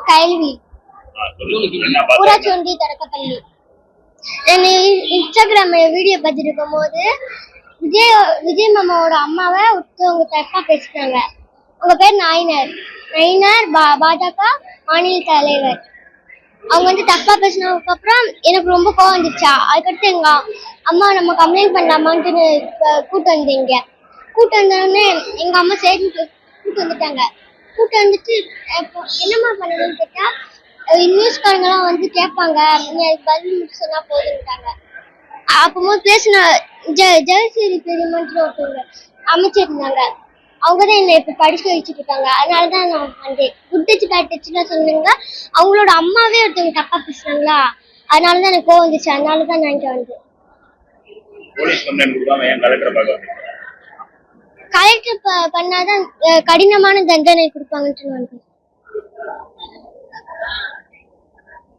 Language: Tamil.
கைல்வி ஊராட்சி ஒன்றிய தொடக்கப்பள்ளி. நான் இன்ஸ்டாகிராம்ல வீடியோ பார்த்துட்டு இருக்கும் போது விஜய் மாமாவோட அம்மாவை ஒருத்தவங்க தப்பா பேசிட்டாங்க. அவங்க பேர் நயினார் பாஜக மாநில தலைவர். அவங்க தப்பா பேசினதுக்கு அப்புறம் எனக்கு ரொம்ப கோவம் வந்துச்சா. அதுக்கடுத்து எங்க அம்மா நம்ம கம்ப்ளைண்ட் பண்ணலாமான்ட்டு கூட்டு வந்தீங்க. கூட்டு வந்தோடனே எங்க அம்மா சைடு கூட்டு வந்துட்டாங்க. கூட்டு வந்துட்டு என்னம்மா பண்ணணும்னு கேட்டா நியூஸ்காரங்கெல்லாம் வந்து கேட்பாங்க, பதில் சொன்னா போதுட்டாங்க. அப்போது பேசின ஜெயசீரி பெரியமன்ற ஒருத்தவங்க அமைச்சர் இருந்தாங்க. அவங்கதான் என்னை இப்ப படிக்க வச்சுட்டு இருக்காங்க. அதனாலதான் நான் வந்தேன். குட் டச் பேட் டச்லாம் சொன்னீங்க. அவங்களோட அம்மாவே ஒருத்தவங்க தப்பா பேசுனாங்களா, அதனாலதான் எனக்கு கோவம் வந்துச்சு. அதனாலதான் நான் இங்க வந்தேன். கலெக்டர் பண்ணாதான் கடினமான தண்டனை கொடுப்பாங்கன்னு வந்து